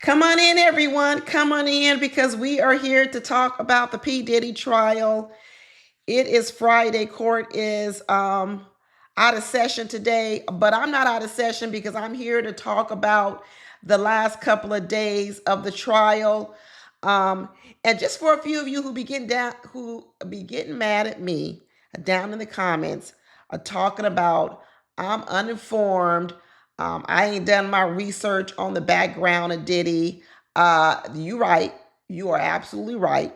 Come on in, everyone. Come on in because we are here to talk about the P. Diddy trial. It is Friday. Court is out of session today, but I'm not out of session because I'm here to talk about the last couple of days of the trial. Um, and just for a few of you who be getting mad at me down in the comments, are talking about I'm uninformed. I ain't done my research on the background of Diddy. You right. You are absolutely right.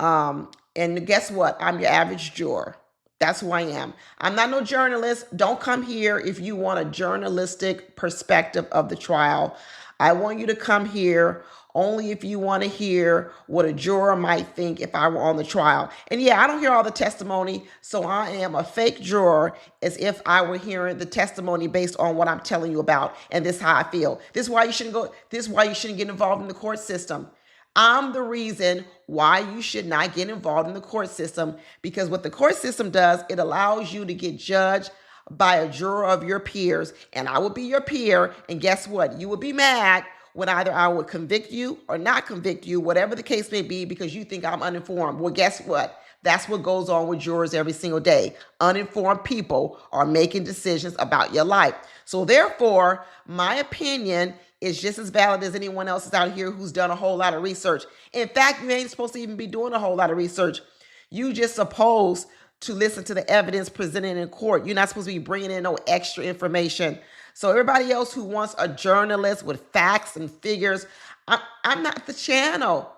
And guess what? I'm your average juror. That's who I am. I'm not no journalist. Don't come here if you want a journalistic perspective of the trial. I want you to come here only if you want to hear what a juror might think if I were on the trial. And yeah, I don't hear all the testimony, so I am a fake juror as if I were hearing the testimony based on what I'm telling you about. And this is how I feel. This is why you shouldn't go. This is why you shouldn't get involved in the court system. I'm the reason why you should not get involved in the court system, because what the court system does, it allows you to get judged by a juror of your peers, and I will be your peer, and guess what? You will be mad when either I would convict you or not convict you, whatever the case may be, because you think I'm uninformed. Well, guess what? That's what goes on with jurors every single day. Uninformed people are making decisions about your life. So therefore, my opinion is just as valid as anyone else's out here who's done a whole lot of research. In fact, you ain't supposed to even be doing a whole lot of research. You just supposed to listen to the evidence presented in court. You're not supposed to be bringing in no extra information. So everybody else who wants a journalist with facts and figures, I'm not the channel.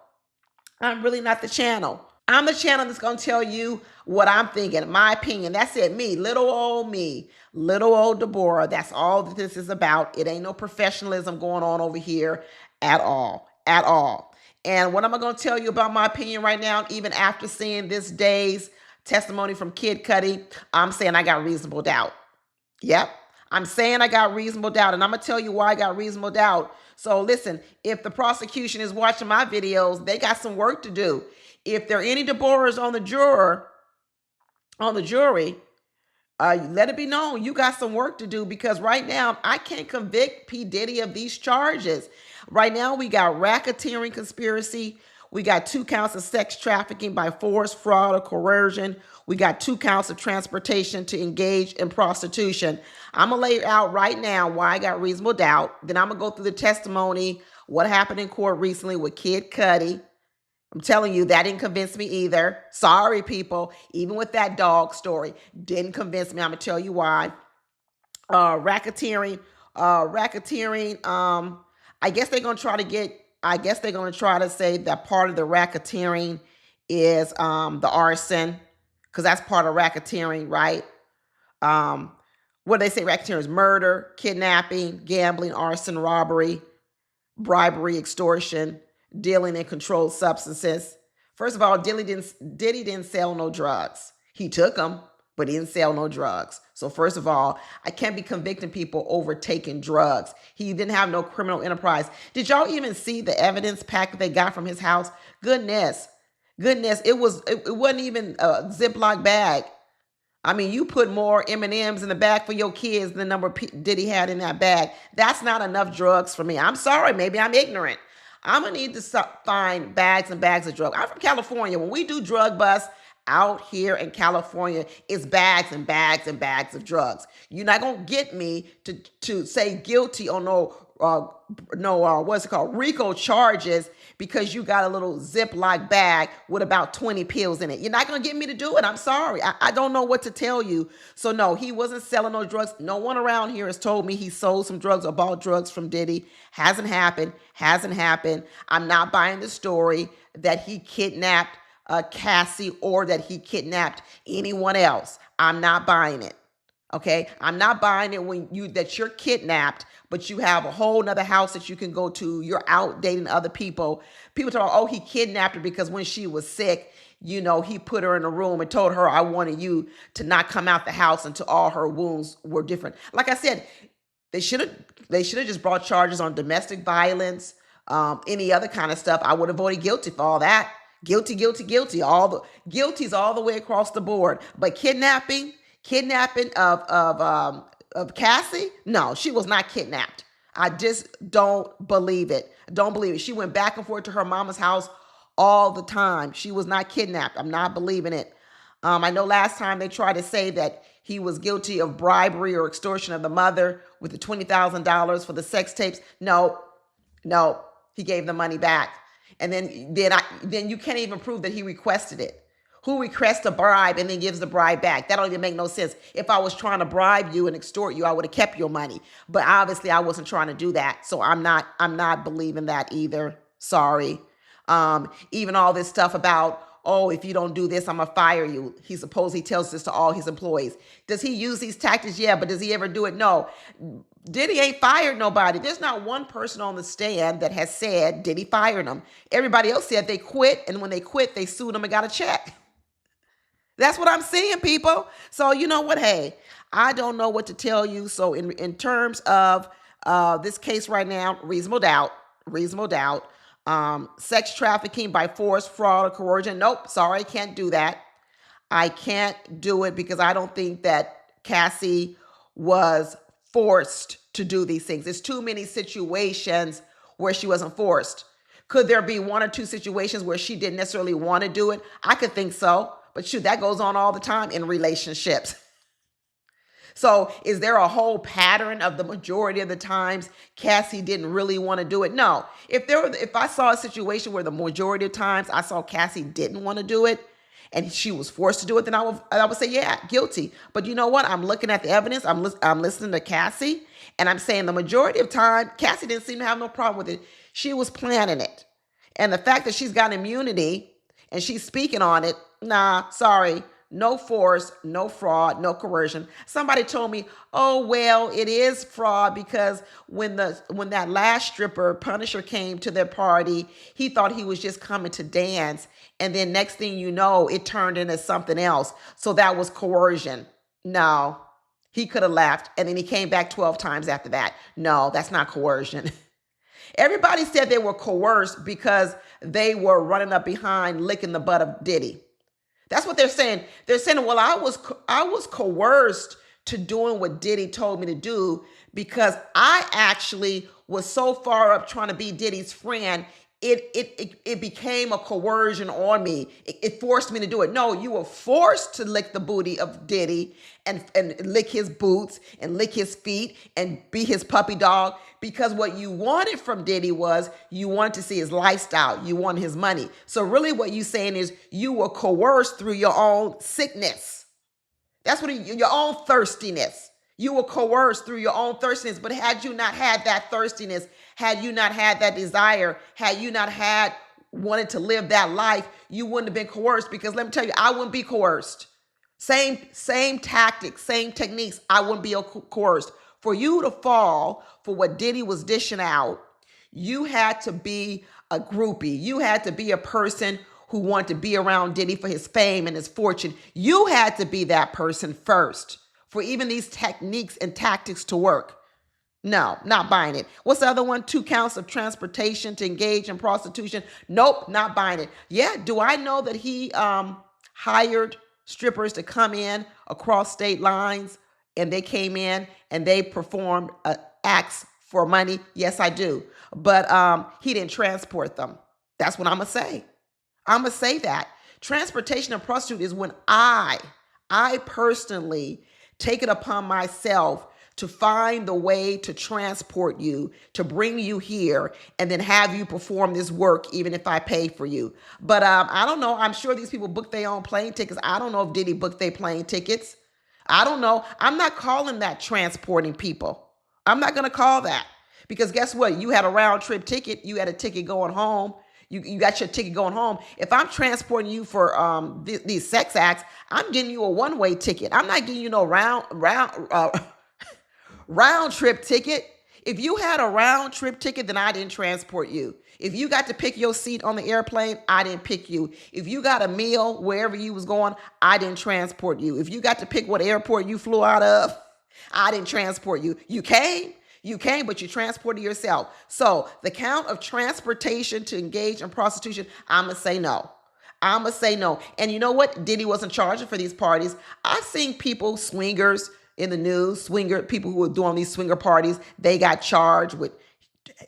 I'm really not the channel. I'm the channel that's going to tell you what I'm thinking, my opinion. That's it, me, little old Deborah. That's all that this is about. It ain't no professionalism going on over here at all, at all. And what am I going to tell you about my opinion right now, even after seeing this day's testimony from Kid Cudi? I'm saying I got reasonable doubt. Yep. I'm saying I got reasonable doubt, and I'm going to tell you why I got reasonable doubt. So listen, if the prosecution is watching my videos, they got some work to do. If there are any Deborahs on the jury, let it be known you got some work to do, because right now I can't convict P. Diddy of these charges. Right now we got racketeering conspiracy. We got 2 counts of sex trafficking by force, fraud, or coercion. We got 2 counts of transportation to engage in prostitution. I'm going to lay out right now why I got reasonable doubt. Then I'm going to go through the testimony, what happened in court recently with Kid Cudi. I'm telling you, that didn't convince me either. Sorry, people. Even with that dog story, didn't convince me. I'm going to tell you why. Racketeering. I guess they're going to try to say that part of the racketeering is the arson, because that's part of racketeering, right? What do they say? Racketeering is murder, kidnapping, gambling, arson, robbery, bribery, extortion, dealing in controlled substances. First of all, Diddy didn't sell no drugs. He took them, but he didn't sell no drugs. So first of all, I can't be convicting people over taking drugs. He didn't have no criminal enterprise. Did y'all even see the evidence pack that they got from his house? Goodness, it wasn't even a Ziploc bag. I mean, you put more M&Ms in the bag for your kids than the number Diddy had in that bag. That's not enough drugs for me. I'm sorry, maybe I'm ignorant. I'm going to need to find bags and bags of drugs. I'm from California. When we do drug busts out here in California, it's bags and bags and bags of drugs. You're not going to get me to say guilty on what's it called, RICO charges, because you got a little Ziploc bag with about 20 pills in it. You're not going to get me to do it. I'm sorry. I don't know what to tell you. So no, he wasn't selling no drugs. No one around here has told me he sold some drugs or bought drugs from Diddy. Hasn't happened. I'm not buying the story that he kidnapped Cassie or that he kidnapped anyone else. I'm not buying it. Okay, I'm not buying it that you're kidnapped, but you have a whole nother house that you can go to. You're out dating other people. People talk, oh, he kidnapped her because when she was sick, he put her in a room and told her, I wanted you to not come out the house until all her wounds were different. Like I said, they should have just brought charges on domestic violence, any other kind of stuff. I would have voted guilty for all that. Guilty. All the guilties all the way across the board. But kidnapping of Cassie? No, she was not kidnapped. I just don't believe it. Don't believe it. She went back and forth to her mama's house all the time. She was not kidnapped. I'm not believing it. I know last time they tried to say that he was guilty of bribery or extortion of the mother with the $20,000 for the sex tapes. No, no, he gave the money back. And then you can't even prove that he requested it. Who requests a bribe and then gives the bribe back? That don't even make no sense. If I was trying to bribe you and extort you, I would have kept your money. But obviously I wasn't trying to do that. So I'm not believing that either. Sorry. Even all this stuff about, oh, if you don't do this, I'm gonna fire you. He tells this to all his employees. Does he use these tactics? Yeah, but does he ever do it? No. Diddy ain't fired nobody. There's not one person on the stand that has said Diddy fired them. Everybody else said they quit, and when they quit, they sued him and got a check. That's what I'm seeing, people. So you know what? Hey, I don't know what to tell you. So in terms of this case right now, reasonable doubt. Sex trafficking by force, fraud, or coercion. Nope, sorry, I can't do that. I can't do it because I don't think that Cassie was forced to do these things. There's too many situations where she wasn't forced. Could there be one or two situations where she didn't necessarily want to do it? I could think so. But shoot, that goes on all the time in relationships. So is there a whole pattern of the majority of the times Cassie didn't really want to do it? No. If I saw a situation where the majority of times I saw Cassie didn't want to do it and she was forced to do it, then I would say, yeah, guilty. But you know what? I'm looking at the evidence. I'm listening to Cassie, and I'm saying the majority of time, Cassie didn't seem to have no problem with it. She was planning it. And the fact that she's got immunity and she's speaking on it, nah, sorry. No force, no fraud, no coercion. Somebody told me, oh, well, it is fraud because when that last stripper, Punisher, came to their party, he thought he was just coming to dance. And then next thing you know, it turned into something else. So that was coercion. No, he could have left. And then he came back 12 times after that. No, that's not coercion. Everybody said they were coerced because they were running up behind licking the butt of Diddy. That's what they're saying. They're saying, well, I was coerced to doing what Diddy told me to do because I actually was so far up trying to be Diddy's friend, it became a coercion on me. It forced me to do it. No, you were forced to lick the booty of Diddy and lick his boots and lick his feet and be his puppy dog because what you wanted from Diddy was you wanted to see his lifestyle. You wanted his money. So really what you're saying is you were coerced through your own sickness. That's what your own thirstiness. You were coerced through your own thirstiness. But had you not had that thirstiness, had you not had that desire, had you not wanted to live that life, you wouldn't have been coerced because let me tell you, I wouldn't be coerced. Same tactics, same techniques, I wouldn't be coerced. For you to fall for what Diddy was dishing out, you had to be a groupie. You had to be a person who wanted to be around Diddy for his fame and his fortune. You had to be that person first for even these techniques and tactics to work. No, not buying it. What's the other one? 2 counts of transportation to engage in prostitution. Nope, not buying it. Yeah, do I know that he hired strippers to come in across state lines and they came in and they performed acts for money? Yes, I do. But he didn't transport them. That's what I'm going to say. I'm going to say that. Transportation of prostitute is when I personally take it upon myself to find the way to transport you, to bring you here, and then have you perform this work, even if I pay for you. But I don't know. I'm sure these people book their own plane tickets. I don't know if Diddy booked their plane tickets. I don't know. I'm not calling that transporting people. I'm not going to call that. Because guess what? You had a round trip ticket. You had a ticket going home. You got your ticket going home. If I'm transporting you for these sex acts, I'm getting you a one-way ticket. I'm not giving you no round trip ticket. If you had a round trip ticket, then I didn't transport you. If you got to pick your seat on the airplane, I didn't pick you. If you got a meal wherever you was going, I didn't transport you. If you got to pick what airport you flew out of, I didn't transport you. You came, but you transported yourself. So the count of transportation to engage in prostitution, I'm going to say no. And you know what? Diddy wasn't charging for these parties. I've seen people, swingers, in the news. Swinger people who were doing these swinger parties, they got charged with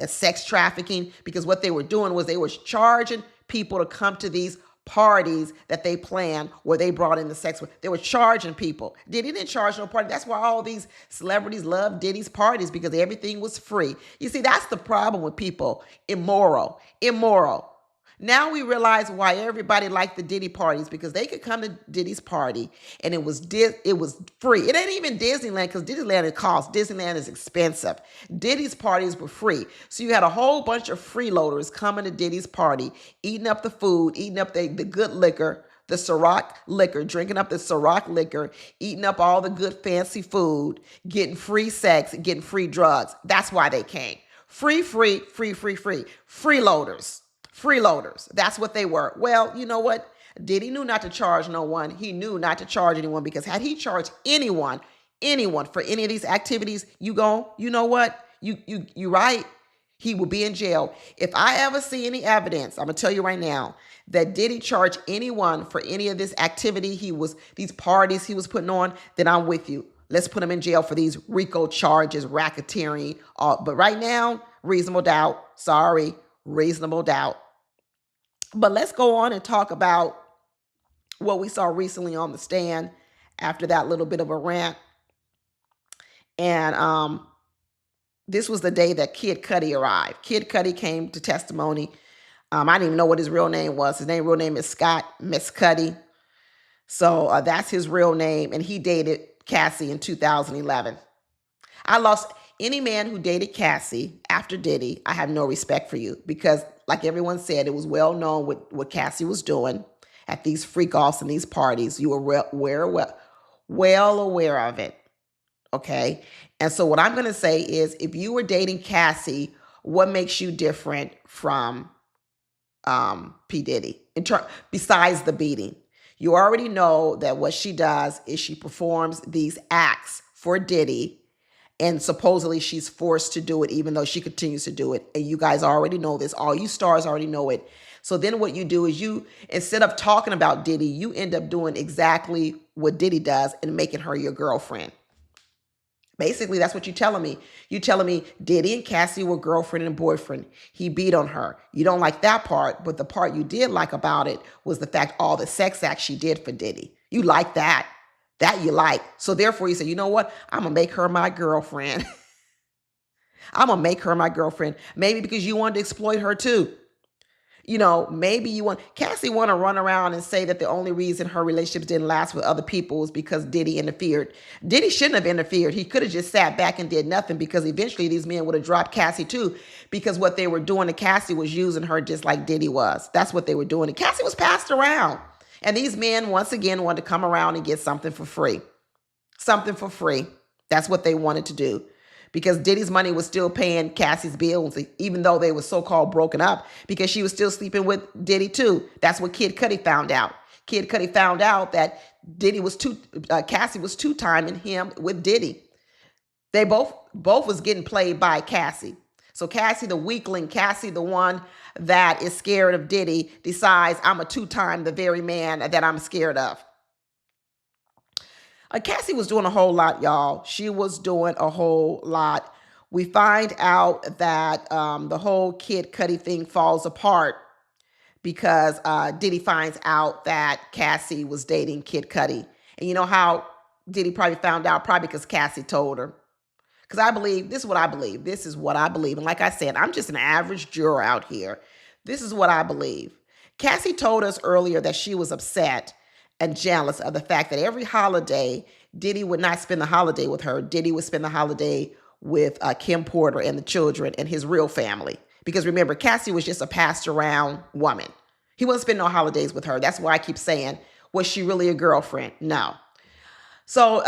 sex trafficking, because what they were doing was they were charging people to come to these parties that they planned where they brought in the sex. They were charging people. Diddy didn't charge no party. That's why all these celebrities love Diddy's parties, because everything was free. You see, that's the problem with people. Immoral. Now we realize why everybody liked the Diddy parties, because they could come to Diddy's party and it was free. It ain't even Disneyland, because Disneyland it costs. Disneyland is expensive. Diddy's parties were free. So you had a whole bunch of freeloaders coming to Diddy's party, eating up the food, eating up the good liquor, the Ciroc liquor, drinking up the Ciroc liquor, eating up all the good fancy food, getting free sex, getting free drugs. That's why they came. Free. Freeloaders. That's what they were. Well, you know what? Diddy knew not to charge no one. He knew not to charge anyone, because had he charged anyone for any of these activities, you know what? You right. He will be in jail. If I ever see any evidence, I'm gonna tell you right now, that Diddy charged anyone for any of this activity, these parties he was putting on, then I'm with you. Let's put him in jail for these RICO charges, racketeering. But right now, reasonable doubt. Sorry, reasonable doubt. But let's go on and talk about what we saw recently on the stand after that little bit of a rant. And this was the day that Kid Cudi arrived. Kid Cudi came to testimony. I didn't even know what his real name was. His real name is Scott Miss Cudi. So that's his real name. And he dated Cassie in 2011. I lost any man who dated Cassie after Diddy. I have no respect for you, because like everyone said, it was well known what Cassie was doing at these freak-offs and these parties. You were well aware of it, okay? And so what I'm going to say is, if you were dating Cassie, what makes you different from P. Diddy besides the beating? You already know that what she does is she performs these acts for Diddy, and supposedly she's forced to do it, even though she continues to do it. And you guys already know this. All you stars already know it. So then what you do is instead of talking about Diddy, you end up doing exactly what Diddy does and making her your girlfriend. Basically, that's what you're telling me. You're telling me Diddy and Cassie were girlfriend and boyfriend. He beat on her. You don't like that part, but the part you did like about it was the fact all the sex acts she did for Diddy. You like that. That you like. So therefore you say, you know what? I'm going to make her my girlfriend. I'm going to make her my girlfriend. Maybe because you wanted to exploit her too. Maybe Cassie want to run around and say that the only reason her relationships didn't last with other people was because Diddy interfered. Diddy shouldn't have interfered. He could have just sat back and did nothing, because eventually these men would have dropped Cassie too, because what they were doing to Cassie was using her just like Diddy was. That's what they were doing. And Cassie was passed around. And these men, once again, wanted to come around and get something for free. Something for free. That's what they wanted to do. Because Diddy's money was still paying Cassie's bills, even though they were so-called broken up, because she was still sleeping with Diddy too. That's what Kid Cudi found out. Kid Cudi found out that Cassie was two-timing him with Diddy. They both was getting played by Cassie. So Cassie, the weakling, Cassie, the one that is scared of Diddy, decides, I'm a two-time the very man that I'm scared of. Cassie was doing a whole lot, y'all. She was doing a whole lot. We find out that the whole Kid Cudi thing falls apart because Diddy finds out that Cassie was dating Kid Cudi. And you know how Diddy probably found out? Probably because Cassie told her. Because I believe, this is what I believe. This is what I believe. And like I said, I'm just an average juror out here. This is what I believe. Cassie told us earlier that she was upset and jealous of the fact that every holiday, Diddy would not spend the holiday with her. Diddy would spend the holiday with Kim Porter and the children and his real family. Because remember, Cassie was just a passed around woman. He wouldn't spend no holidays with her. That's why I keep saying, was she really a girlfriend? No. So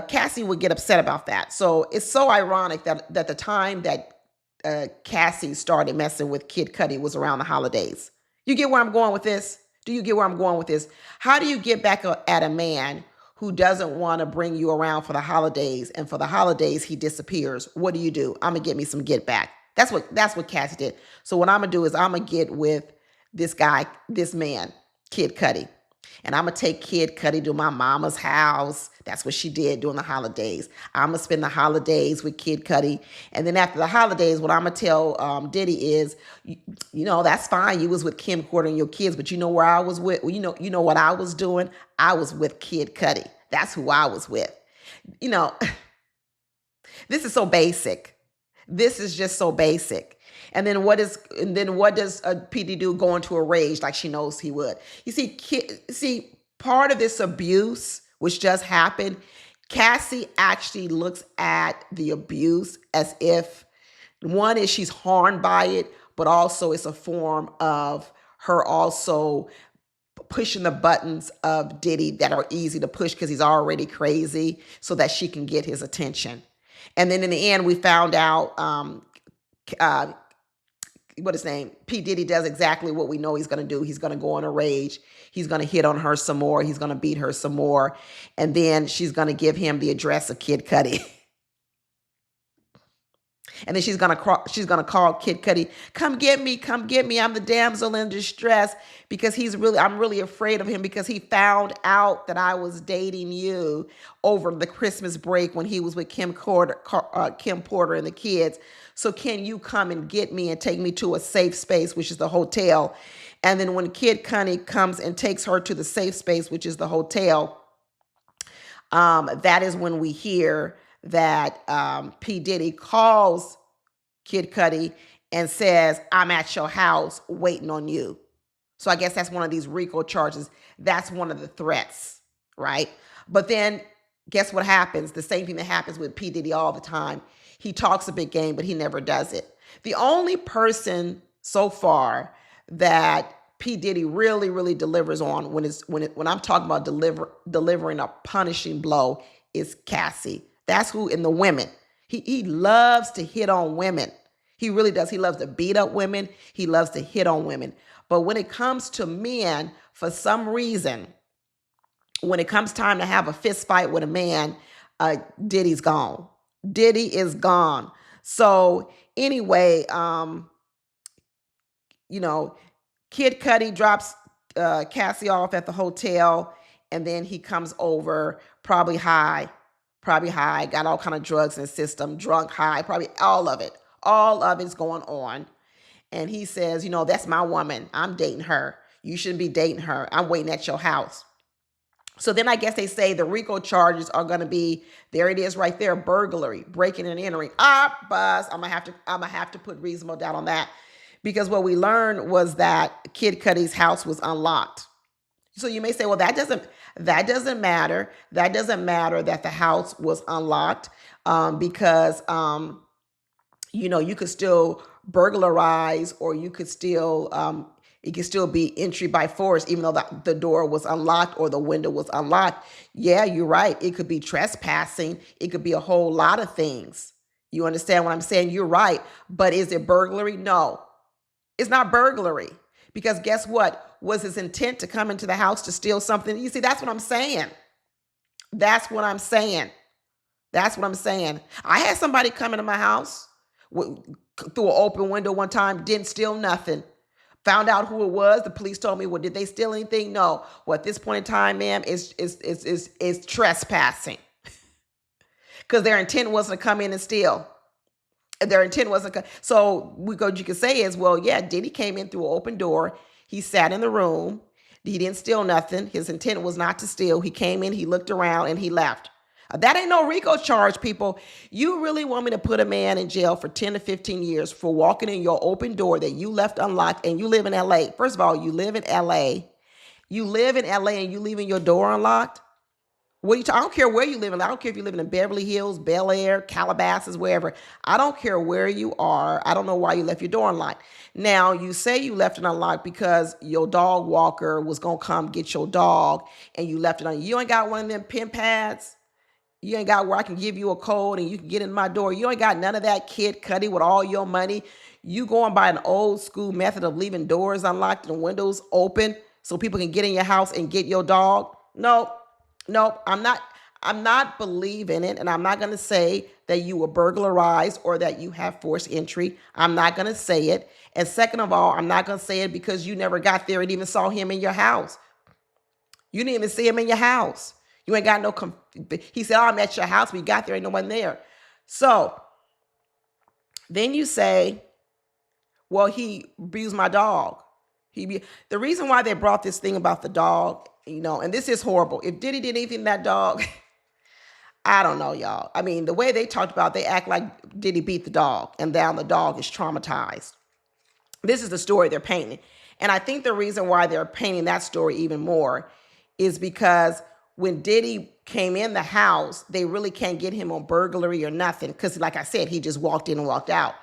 Cassie would get upset about that. So it's so ironic that the time that Cassie started messing with Kid Cudi was around the holidays. You get where I'm going with this? Do you get where I'm going with this? How do you get back at a man who doesn't want to bring you around for the holidays, and for the holidays he disappears? What do? I'm going to get me some get back. That's what Cassie did. So what I'm going to do is I'm going to get with this guy, this man, Kid Cudi. And I'm going to take Kid Cudi to my mama's house. That's what she did during the holidays. I'm going to spend the holidays with Kid Cudi. And then after the holidays, what I'm going to tell Diddy is, that's fine. You was with Kim Porter and your kids, but you know where I was with? Well, you know what I was doing? I was with Kid Cudi. That's who I was with. You know, this is so basic. This is just so basic. And then what does PD do? Go into a rage like she knows he would. You see, part of this abuse, which just happened, Cassie actually looks at the abuse as if, one is she's harmed by it, but also it's a form of her also pushing the buttons of Diddy that are easy to push because he's already crazy, so that she can get his attention. And then in the end, we found out what his name, P. Diddy does exactly what we know he's going to do. He's going to go on a rage. He's going to hit on her some more. He's going to beat her some more. And then she's going to give him the address of Kid Cudi. And then she's gonna call Kid Cudi, come get me, I'm the damsel in distress, because I'm really afraid of him because he found out that I was dating you over the Christmas break when he was with Kim Porter and the kids. So can you come and get me and take me to a safe space, which is the hotel? And then when Kid Cudi comes and takes her to the safe space, which is the hotel, that is when we hear that P. Diddy calls Kid Cudi and says, I'm at your house waiting on you. So I guess that's one of these RICO charges. That's one of the threats, right? But then guess what happens? The same thing that happens with P. Diddy all the time. He talks a big game, but he never does it. The only person so far that P. Diddy really, really delivers on when I'm talking about delivering a punishing blow is Cassie. That's who, in the women. He loves to hit on women. He really does. He loves to beat up women. He loves to hit on women. But when it comes to men, for some reason, when it comes time to have a fist fight with a man, Diddy's gone. Diddy is gone. So anyway, Kid Cudi drops Cassie off at the hotel, and then he comes over, probably high, got all kind of drugs in his system, drunk, high, probably all of it's going on. And he says, that's my woman. I'm dating her. You shouldn't be dating her. I'm waiting at your house. So then I guess they say the RICO charges are going to be, there it is right there, burglary, breaking and entering. Buzz, I'm gonna have to put reasonable doubt on that, because what we learned was that Kid Cudi's house was unlocked. So you may say, well, that doesn't matter. That doesn't matter that the house was unlocked, because you could still burglarize, or you could still it could still be entry by force, even though the door was unlocked or the window was unlocked. Yeah, you're right. It could be trespassing. It could be a whole lot of things. You understand what I'm saying? You're right. But is it burglary? No, it's not burglary. Because guess what? Was his intent to come into the house to steal something? You see, that's what I'm saying. That's what I'm saying. I had somebody come into my house through an open window one time, didn't steal nothing. Found out who it was. The police told me, well, did they steal anything? No. Well, at this point in time, ma'am, is trespassing. Because their intent wasn't to come in and steal. Their intent wasn't. So what you could say is, well, yeah, Diddy came in through an open door. He sat in the room. He didn't steal nothing. His intent was not to steal. He came in, he looked around, and he left. That ain't no RICO charge, people. You really want me to put a man in jail for 10 to 15 years for walking in your open door that you left unlocked, and you live in LA? First of all, you live in LA. You live in LA and you leaving your door unlocked? What are you I don't care where you live in. I don't care if you're living in Beverly Hills, Bel Air, Calabasas, wherever. I don't care where you are. I don't know why you left your door unlocked. Now, you say you left it unlocked because your dog walker was going to come get your dog, and you left it on. You ain't got one of them pin pads. You ain't got where I can give you a code and you can get in my door. You ain't got none of that, Kid Cudi, with all your money. You going by an old school method of leaving doors unlocked and windows open so people can get in your house and get your dog? No, I'm not believing it. And I'm not going to say that you were burglarized or that you have forced entry. I'm not going to say it. And second of all, I'm not going to say it because you never got there and even saw him in your house. You didn't even see him in your house. You ain't got no. He said, "Oh, I'm at your house. We got there, ain't no one there." So then you say, "Well, he abused my dog." The reason why they brought this thing about the dog, and this is horrible. If Diddy did anything to that dog, I don't know, y'all. I mean, the way they talked about, they act like Diddy beat the dog, and now the dog is traumatized. This is the story they're painting. And I think the reason why they're painting that story even more is because when Diddy came in the house, they really can't get him on burglary or nothing. Because like I said, he just walked in and walked out.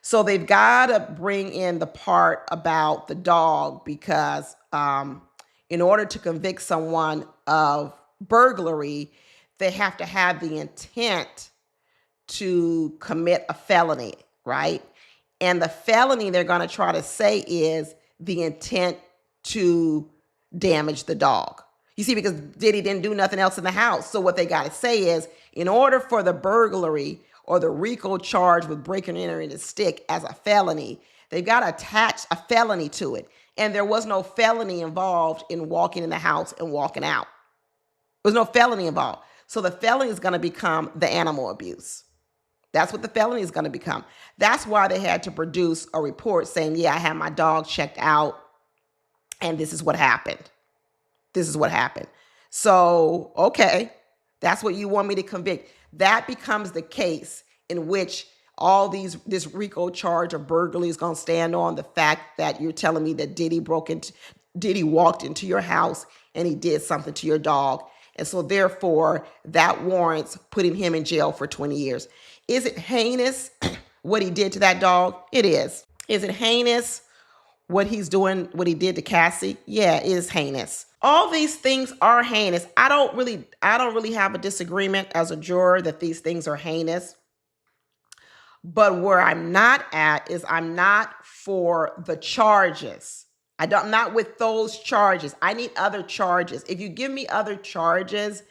So they've got to bring in the part about the dog because in order to convict someone of burglary, they have to have the intent to commit a felony, right? And the felony they're going to try to say is the intent to damage the dog. You see, because Diddy didn't do nothing else in the house. So what they got to say is, in order for the burglary or the RICO charge with breaking and entering to stick as a felony, they've got to attach a felony to it. And there was no felony involved in walking in the house and walking out. There was no felony involved. So the felony is going to become the animal abuse. That's what the felony is going to become. That's why they had to produce a report saying, yeah, I had my dog checked out and this is what happened. This is what happened. So, okay, that's what you want me to convict. That becomes the case in which this RICO charge of burglary is going to stand on the fact that you're telling me that Diddy walked into your house and he did something to your dog. And so therefore that warrants putting him in jail for 20 years. Is it heinous what he did to that dog? It is. Is it heinous what he did to Cassie? Yeah, it is heinous. All these things are heinous. I don't really have a disagreement as a juror that these things are heinous. But where I'm not at is I'm not for the charges. I'm not with those charges. I need other charges. If you give me other charges,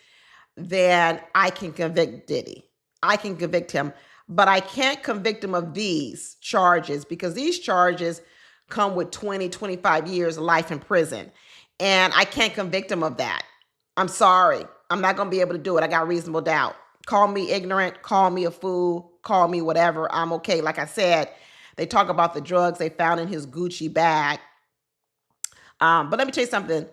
then I can convict Diddy. I can convict him, but I can't convict him of these charges because these charges come with 20, 25 years of life in prison. And I can't convict him of that. I'm sorry. I'm not going to be able to do it. I got reasonable doubt. Call me ignorant, call me a fool, call me whatever. I'm okay. Like I said, they talk about the drugs they found in his Gucci bag. But let me tell you something.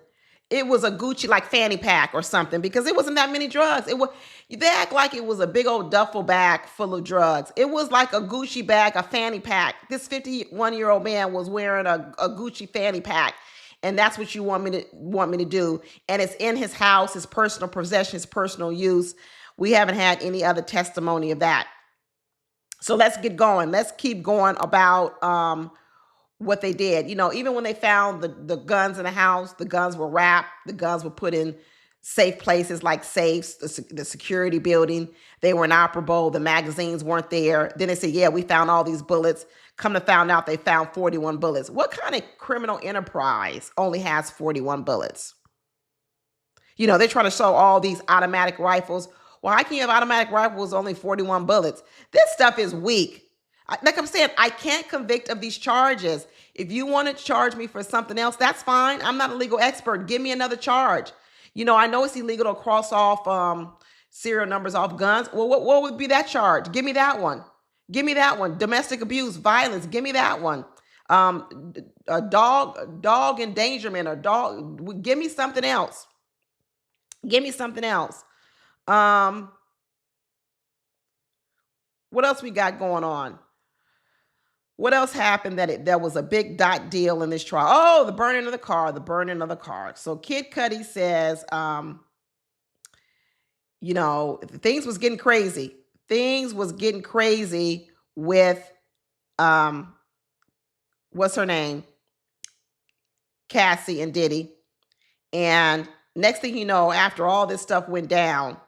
It was a Gucci like fanny pack or something because it wasn't that many drugs. They act like it was a big old duffel bag full of drugs. It was like a Gucci bag, a fanny pack. This 51-year-old man was wearing a Gucci fanny pack. And that's what you want me to do. And it's in his house, his personal possession, his personal use. We haven't had any other testimony of that. So let's get going. Let's keep going about what they did. Even when they found the guns in the house, the guns were wrapped. The guns were put in safe places like safes, the security building. They were inoperable. The magazines weren't there. Then they said, yeah, we found all these bullets. Come to find out they found 41 bullets. What kind of criminal enterprise only has 41 bullets? They're trying to show all these automatic rifles. Well, how can you have automatic rifles only 41 bullets? This stuff is weak. Like I'm saying, I can't convict of these charges. If you want to charge me for something else, that's fine. I'm not a legal expert. Give me another charge. I know it's illegal to cross off serial numbers off guns. Well, what would be that charge? Give me that one. Give me that one. Domestic abuse, violence. Give me that one. A dog endangerment or dog. Give me something else. Give me something else. What else we got going on? What else happened that was a big dot deal in this trial? Oh, the burning of the car. So Kid Cudi says, things was getting crazy. Things was getting crazy with, what's her name? Cassie and Diddy. And next thing you know, after all this stuff went down,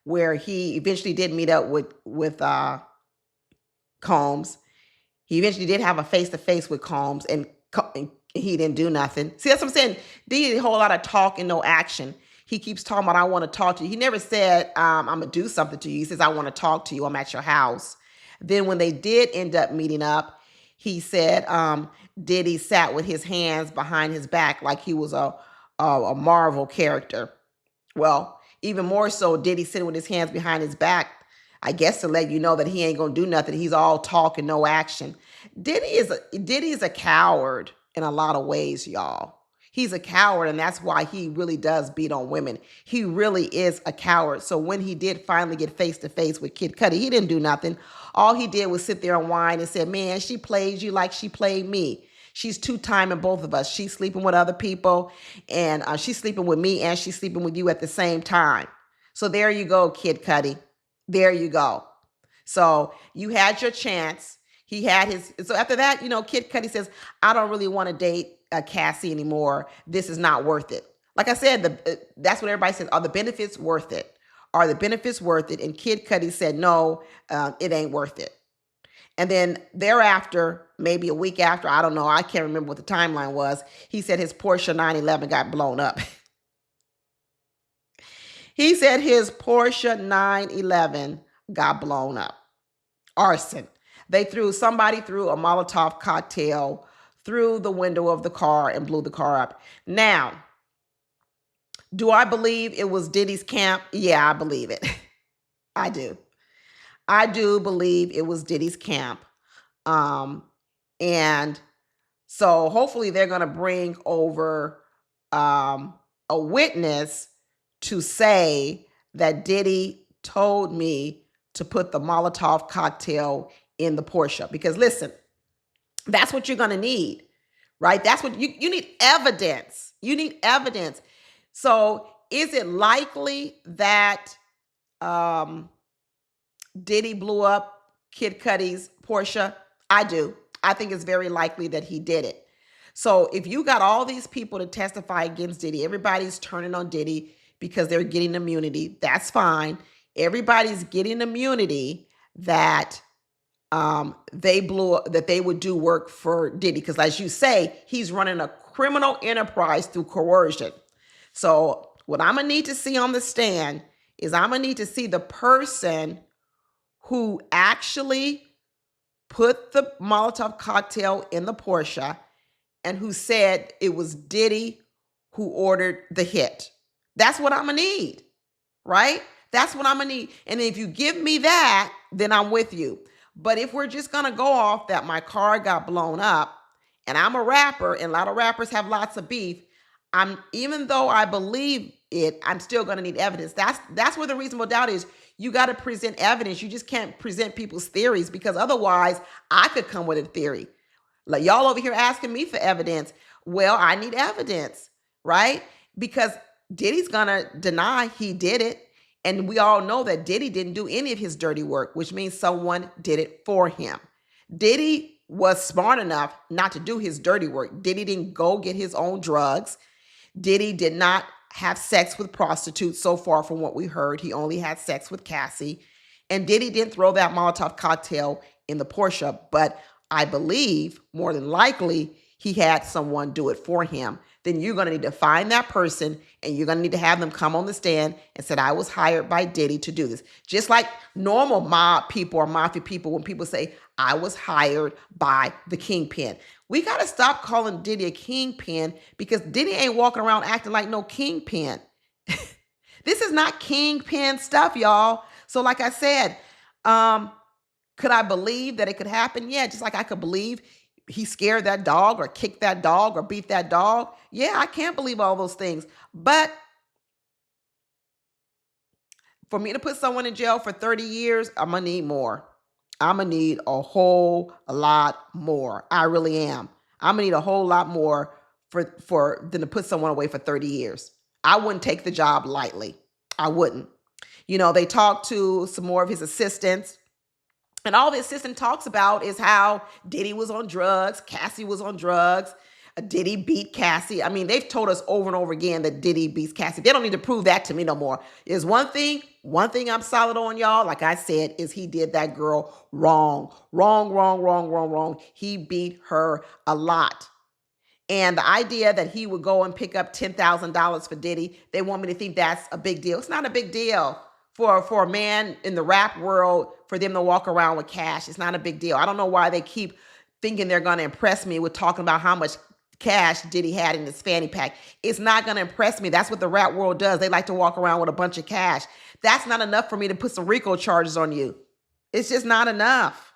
where he eventually did meet up with Combs. He eventually did have a face-to-face with Combs, and he didn't do nothing. See, that's what I'm saying. Diddy did a whole lot of talk and no action. He keeps talking about, I want to talk to you. He never said, I'm going to do something to you. He says, I want to talk to you. I'm at your house. Then when they did end up meeting up, he said Diddy sat with his hands behind his back like he was a a Marvel character. Well, even more so, Diddy sitting with his hands behind his back, I guess to let you know that he ain't gonna do nothing. He's all talk and no action. Diddy is a coward in a lot of ways, y'all. He's a coward, and that's why he really does beat on women. He really is a coward. So when he did finally get face to face with Kid Cudi, he didn't do nothing. All he did was sit there and whine and said, "Man, she plays you like she played me. She's two-timing both of us. She's sleeping with other people, and she's sleeping with me, and she's sleeping with you at the same time." So there you go, Kid Cudi. There you go. So you had your chance. He had his. So after that, Kid Cudi says, "I don't really want to date Cassie anymore. This is not worth it." Like I said, that's what everybody says. Are the benefits worth it? Are the benefits worth it? And Kid Cudi said, "No, it ain't worth it." And then thereafter, maybe a week after, I don't know, I can't remember what the timeline was, he said his Porsche 911 got blown up. He said his Porsche 911 got blown up. Arson. Somebody threw a Molotov cocktail through the window of the car and blew the car up. Now, do I believe it was Diddy's camp? Yeah, I believe it. I do. I do believe it was Diddy's camp. And so hopefully they're going to bring over a witness to say that Diddy told me to put the Molotov cocktail in the Porsche. Because listen, that's what you're going to need, right? That's what you need, evidence. You need evidence. So is it likely that Diddy blew up Kid Cudi's Porsche? I do. I think it's very likely that he did it. So if you got all these people to testify against Diddy, everybody's turning on Diddy because they're getting immunity. That's fine. Everybody's getting immunity that they would do work for Diddy. Because as you say, he's running a criminal enterprise through coercion. So what I'm going to need to see on the stand is I'm going to need to see the person who actually put the Molotov cocktail in the Porsche and who said it was Diddy who ordered the hit. That's what I'm going to need, right? That's what I'm going to need. And if you give me that, then I'm with you. But if we're just going to go off that my car got blown up and I'm a rapper and a lot of rappers have lots of beef, even though I believe it, I'm still going to need evidence. That's where the reasonable doubt is. You got to present evidence. You just can't present people's theories because otherwise I could come with a theory. Like y'all over here asking me for evidence. Well, I need evidence, right? Because Diddy's going to deny he did it. And we all know that Diddy didn't do any of his dirty work, which means someone did it for him. Diddy was smart enough not to do his dirty work. Diddy didn't go get his own drugs. Diddy did not have sex with prostitutes. So far from what we heard, he only had sex with Cassie. And Diddy didn't throw that Molotov cocktail in the Porsche, but I believe more than likely he had someone do it for him. Then you're going to need to find that person and you're going to need to have them come on the stand and said, "I was hired by Diddy to do this." Just like normal mob people or mafia people, when people say, "I was hired by the kingpin." We got to stop calling Diddy a kingpin because Diddy ain't walking around acting like no kingpin. This is not kingpin stuff, y'all. So like I said, could I believe that it could happen? Yeah, just like I could believe he scared that dog or kicked that dog or beat that dog. Yeah, I can't believe all those things. But for me to put someone in jail for 30 years, I'm going to need more. I'm going to need a whole lot more. I really am. I'm going to need a whole lot more than to put someone away for 30 years. I wouldn't take the job lightly. I wouldn't. They talked to some more of his assistants. And all the assistant talks about is how Diddy was on drugs, Cassie was on drugs, Diddy beat Cassie. I mean, they've told us over and over again that Diddy beats Cassie. They don't need to prove that to me no more. Is one thing I'm solid on, y'all, like I said, is he did that girl wrong. Wrong. He beat her a lot. And the idea that he would go and pick up $10,000 for Diddy, they want me to think that's a big deal. It's not a big deal. For a man in the rap world, for them to walk around with cash, it's not a big deal. I don't know why they keep thinking they're going to impress me with talking about how much cash Diddy had in his fanny pack. It's not going to impress me. That's what the rap world does. They like to walk around with a bunch of cash. That's not enough for me to put some RICO charges on you. It's just not enough.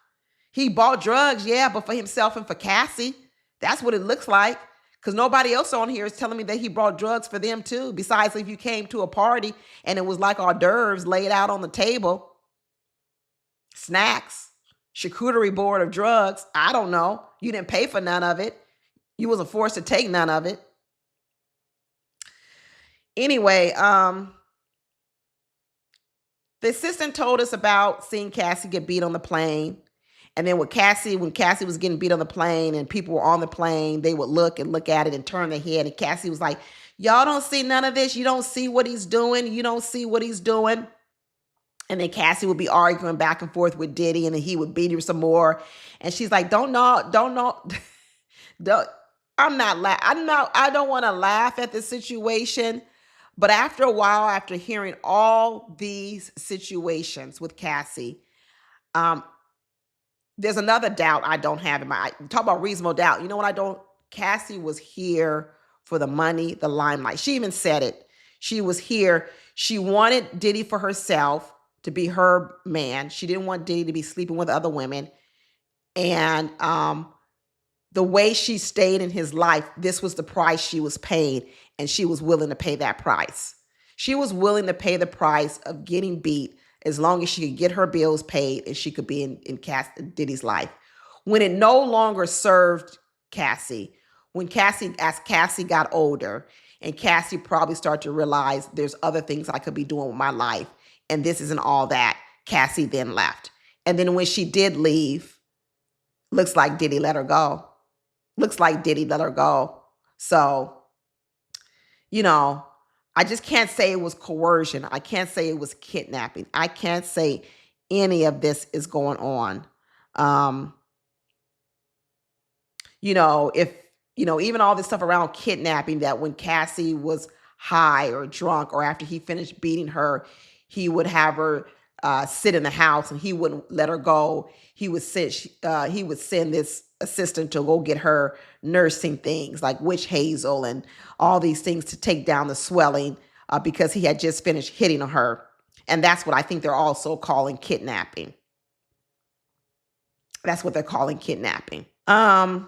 He bought drugs, yeah, but for himself and for Cassie. That's what it looks like. Because nobody else on here is telling me that he brought drugs for them too. Besides, if you came to a party and it was like hors d'oeuvres laid out on the table, snacks, charcuterie board of drugs, I don't know. You didn't pay for none of it. You wasn't forced to take none of it. Anyway, the assistant told us about seeing Cassie get beat on the plane. And then when Cassie was getting beat on the plane and people were on the plane, they would look at it and turn their head. And Cassie was like, y'all don't see none of this. You don't see what he's doing. You don't see what he's doing. And then Cassie would be arguing back and forth with Diddy, and then he would beat her some more. And she's like, don't know. I don't want to laugh at the situation. But after a while, after hearing all these situations with Cassie, there's another doubt I don't have in my, talk about reasonable doubt. You know what I don't? Cassie was here for the money, the limelight. She even said it. She was here. She wanted Diddy for herself, to be her man. She didn't want Diddy to be sleeping with other women. And the way she stayed in his life, this was the price she was paying, and she was willing to pay that price. She was willing to pay the price of getting beat as long as she could get her bills paid and she could be in Diddy's life. When it no longer served Cassie, as Cassie got older, and Cassie probably started to realize there's other things I could be doing with my life, and this isn't all that, Cassie then left. And then when she did leave, looks like Diddy let her go. So, I just can't say it was coercion. I can't say it was kidnapping. I can't say any of this is going on. Even all this stuff around kidnapping, that when Cassie was high or drunk or after he finished beating her, he would have her sit in the house and he wouldn't let her go. He would send this assistant to go get her nursing things like witch hazel and all these things to take down the swelling because he had just finished hitting her. And that's what I think they're also calling kidnapping. That's what they're calling kidnapping. But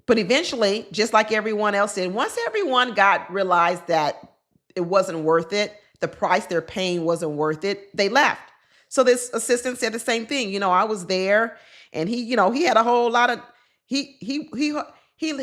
eventually, just like everyone else did, once everyone realized that it wasn't worth it, the price they're paying wasn't worth it, they left. So this assistant said the same thing. I was there, and he had a whole lot of, he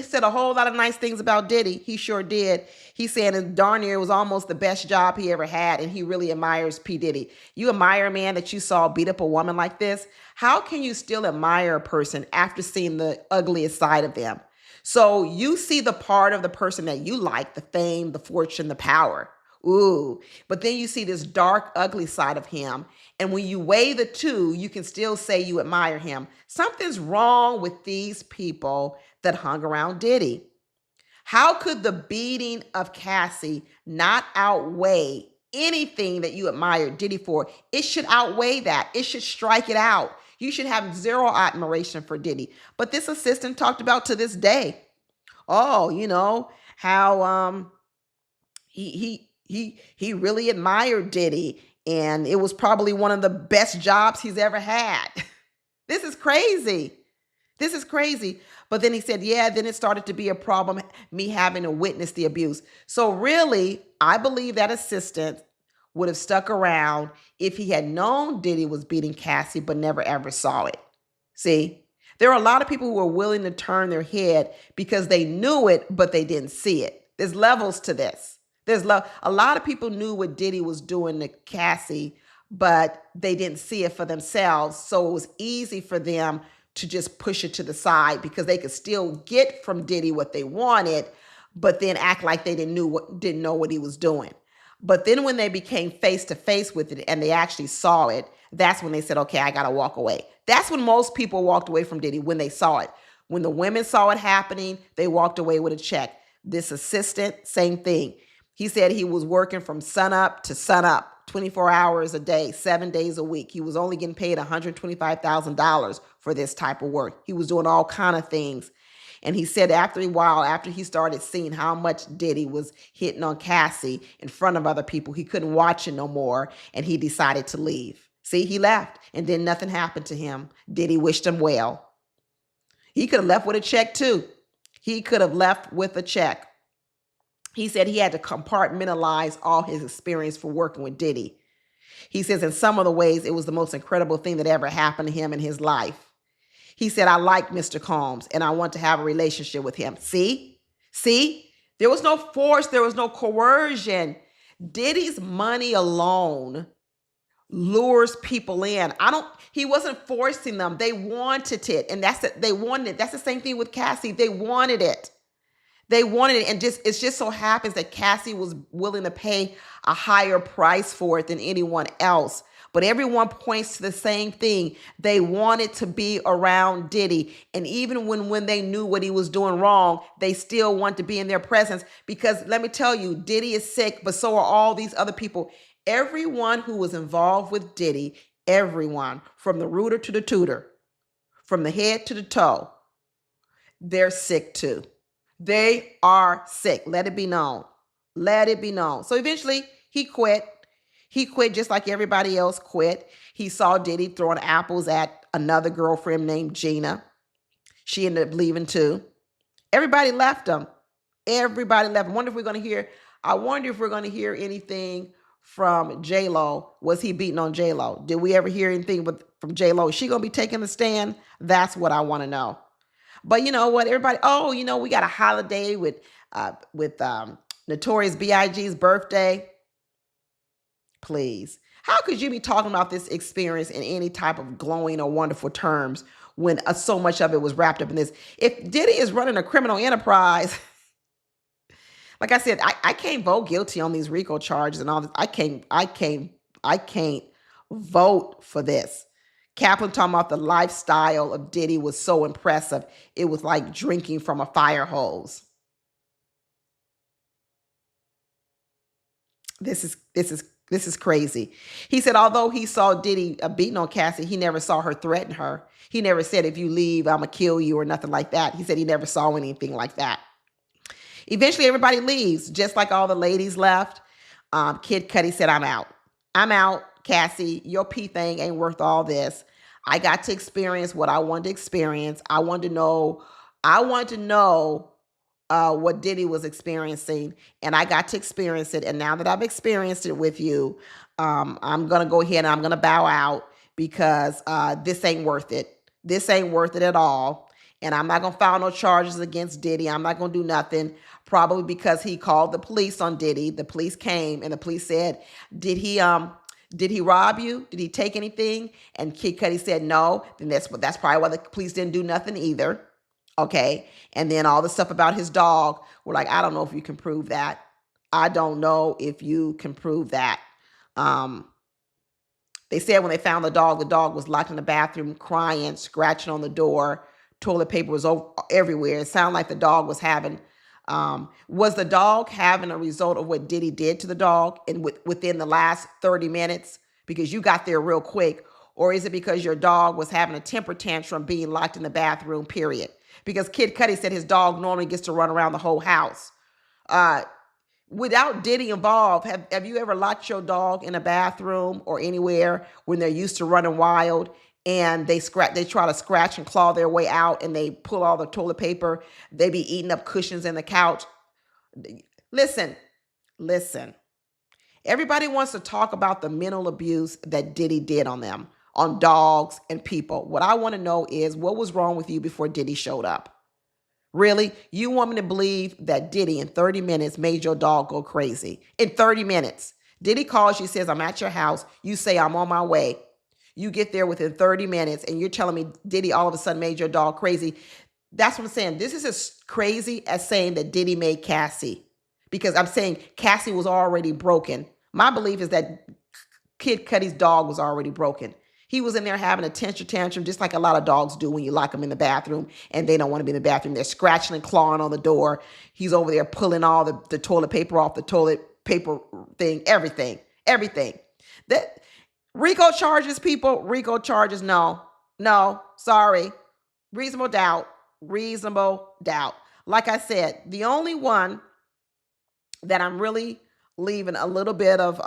said a whole lot of nice things about Diddy. He sure did. He said, and darn near it was almost the best job he ever had, and he really admires P. Diddy. You admire a man that you saw beat up a woman like this? How can you still admire a person after seeing the ugliest side of them? So you see the part of the person that you like, the fame, the fortune, the power. Ooh, but then you see this dark, ugly side of him. And when you weigh the two, you can still say you admire him. Something's wrong with these people that hung around Diddy. How could the beating of Cassie not outweigh anything that you admire Diddy for? It should outweigh that. It should strike it out. You should have zero admiration for Diddy. But this assistant talked about to this day, how he really admired Diddy, and it was probably one of the best jobs he's ever had. This is crazy. But then he said, then it started to be a problem, me having to witness the abuse. So really, I believe that assistant would have stuck around if he had known Diddy was beating Cassie, but never ever saw it. See, there are a lot of people who are willing to turn their head because they knew it, but they didn't see it. There's levels to this. A lot of people knew what Diddy was doing to Cassie, but they didn't see it for themselves. So it was easy for them to just push it to the side because they could still get from Diddy what they wanted, but then act like they didn't know what he was doing. But then when they became face to face with it and they actually saw it, that's when they said, okay, I got to walk away. That's when most people walked away from Diddy, when they saw it. When the women saw it happening, they walked away with a check. This assistant, same thing. He said he was working from sunup to sunup, 24 hours a day, 7 days a week. He was only getting paid $125,000 for this type of work. He was doing all kind of things. And he said after a while, after he started seeing how much Diddy was hitting on Cassie in front of other people, he couldn't watch it no more, and he decided to leave. See, he left, and then nothing happened to him. Diddy wished him well. He could have left with a check too. He could have left with a check. He said he had to compartmentalize all his experience for working with Diddy. He says in some of the ways it was the most incredible thing that ever happened to him in his life. He said, I like Mr. Combs and I want to have a relationship with him. See? There was no force. There was no coercion. Diddy's money alone lures people in. He wasn't forcing them. They wanted it. And that's it. They wanted it. That's the same thing with Cassie. They wanted it. And it just so happens that Cassie was willing to pay a higher price for it than anyone else. But everyone points to the same thing. They wanted to be around Diddy. And even when they knew what he was doing wrong, they still want to be in their presence. Because let me tell you, Diddy is sick, but so are all these other people. Everyone who was involved with Diddy, everyone, from the rooter to the tutor, from the head to the toe, they're sick too. They are sick. Let it be known. Let it be known. So eventually he quit. He quit just like everybody else quit. He saw Diddy throwing apples at another girlfriend named Gina. She ended up leaving too. Everybody left him. Everybody left him. I wonder if we're going to hear anything from J-Lo. Was he beating on J-Lo? Did we ever hear anything from J-Lo? Is she going to be taking a stand? That's what I want to know. But you know what, everybody, we got a holiday with Notorious B.I.G.'s birthday. Please. How could you be talking about this experience in any type of glowing or wonderful terms when so much of it was wrapped up in this? If Diddy is running a criminal enterprise, like I said, I can't vote guilty on these RICO charges and all this. I can't vote for this. Kaplan talking about the lifestyle of Diddy was so impressive. It was like drinking from a fire hose. This is crazy. He said, although he saw Diddy beating on Cassie, he never saw her threaten her. He never said, if you leave, I'm going to kill you or nothing like that. He said he never saw anything like that. Eventually, everybody leaves, just like all the ladies left. Kid Cudi said, I'm out. I'm out. Cassie, your P thing ain't worth all this. I got to experience what I wanted to experience. I wanted to know what Diddy was experiencing, and I got to experience it. And now that I've experienced it with you, I'm going to go ahead and I'm going to bow out because this ain't worth it. This ain't worth it at all. And I'm not going to file no charges against Diddy. I'm not going to do nothing, probably because he called the police on Diddy. The police came and the police said, did he rob you? Did he take anything? And Kid Cudi said no. Then that's probably why the police didn't do nothing either. Okay. And then all the stuff about his dog, we're like, I don't know if you can prove that. I don't know if you can prove that. They said when they found the dog was locked in the bathroom, crying, scratching on the door. Toilet paper was everywhere. It sounded like the dog was having, was the dog having a result of what Diddy did to the dog within the last 30 minutes? Because you got there real quick. Or is it because your dog was having a temper tantrum being locked in the bathroom, period? Because Kid Cudi said his dog normally gets to run around the whole house. Without Diddy involved, have you ever locked your dog in a bathroom or anywhere when they're used to running wild and they try to scratch and claw their way out and they pull all the toilet paper? They be eating up cushions in the couch. Listen. Everybody wants to talk about the mental abuse that Diddy did on them, on dogs and people. What I want to know is what was wrong with you before Diddy showed up? Really? You want me to believe that Diddy in 30 minutes made your dog go crazy? In 30 minutes. Diddy calls you, says, I'm at your house. You say, I'm on my way. You get there within 30 minutes and you're telling me Diddy all of a sudden made your dog crazy. That's what I'm saying. This is as crazy as saying that Diddy made Cassie. Because I'm saying Cassie was already broken. My belief is that Kid Cudi's dog was already broken. He was in there having a temper tantrum, just like a lot of dogs do when you lock them in the bathroom and they don't want to be in the bathroom. They're scratching and clawing on the door. He's over there pulling all the toilet paper off the toilet paper thing, everything. That RICO charges, people, RICO charges, no, sorry. Reasonable doubt. reasonable doubt. Like I said, the only one that I'm really leaving a little bit of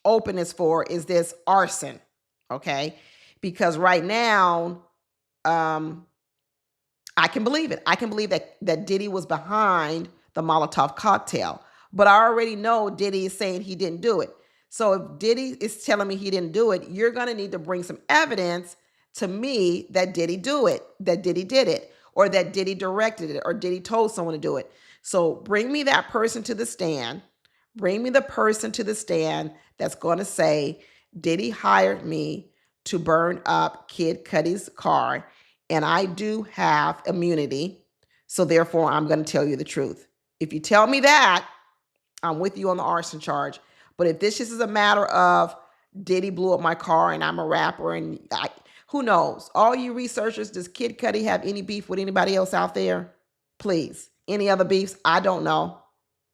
openness for is this arson. Okay. Because right now, um, I can believe it. I can believe that Diddy was behind the Molotov cocktail. But I already know Diddy is saying he didn't do it. So if Diddy is telling me he didn't do it, you're going to need to bring some evidence to me that Diddy do it, that Diddy did it, or that Diddy directed it, or Diddy told someone to do it. So bring me that person to the stand. Bring me the person to the stand that's going to say, Diddy hired me to burn up Kid Cudi's car, and I do have immunity. So therefore, I'm going to tell you the truth. If you tell me that, I'm with you on the arson charge. But if this just is a matter of Diddy blew up my car and I'm a rapper and who knows? All you researchers, does Kid Cudi have any beef with anybody else out there? Please. Any other beefs? I don't know.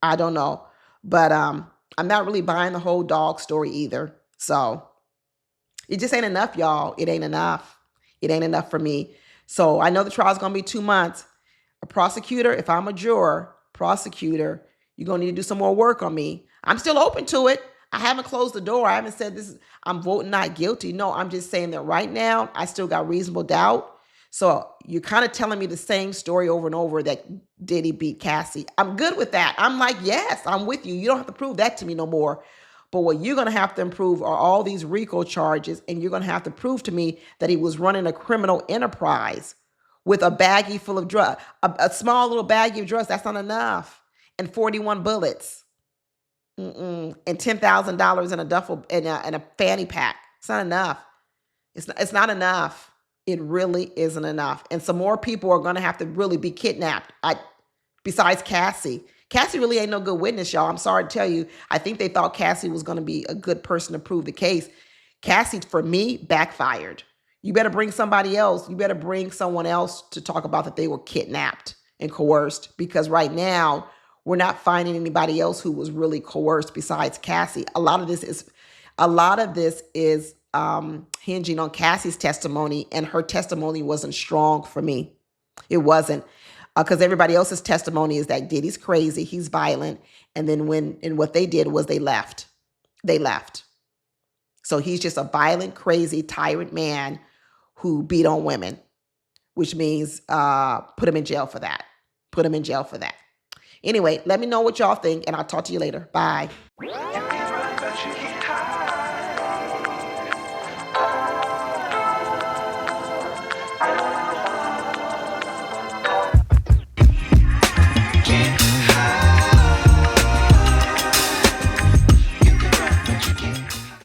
I don't know. But I'm not really buying the whole dog story either. So it just ain't enough, y'all. It ain't enough. It ain't enough for me. So I know the trial's going to be 2 months. A prosecutor, if I'm a juror, prosecutor, you're going to need to do some more work on me. I'm still open to it. I haven't closed the door. I haven't said I'm voting not guilty. No, I'm just saying that right now I still got reasonable doubt. So you're kind of telling me the same story over and over that Diddy beat Cassie. I'm good with that. I'm like, yes, I'm with you. You don't have to prove that to me no more. But what you're going to have to improve are all these RICO charges, and you're going to have to prove to me that he was running a criminal enterprise with a baggie full of drugs, a small little baggie of drugs. That's not enough. And 41 bullets. And $10,000 in a duffel in a fanny pack. It's not enough. It's not enough. It really isn't enough. And some more people are going to have to really be kidnapped. Besides Cassie. Cassie really ain't no good witness, y'all. I'm sorry to tell you. I think they thought Cassie was going to be a good person to prove the case. Cassie, for me, backfired. You better bring somebody else. You better bring someone else to talk about that they were kidnapped and coerced. Because right now, we're not finding anybody else who was really coerced besides Cassie. A lot of this is hinging on Cassie's testimony, and her testimony wasn't strong for me. It wasn't. Because everybody else's testimony is that Diddy's crazy, he's violent, and then what they did was they left. They left. So he's just a violent, crazy, tyrant man who beat on women, which means put him in jail for that. Put him in jail for that. Anyway, let me know what y'all think, and I'll talk to you later. Bye.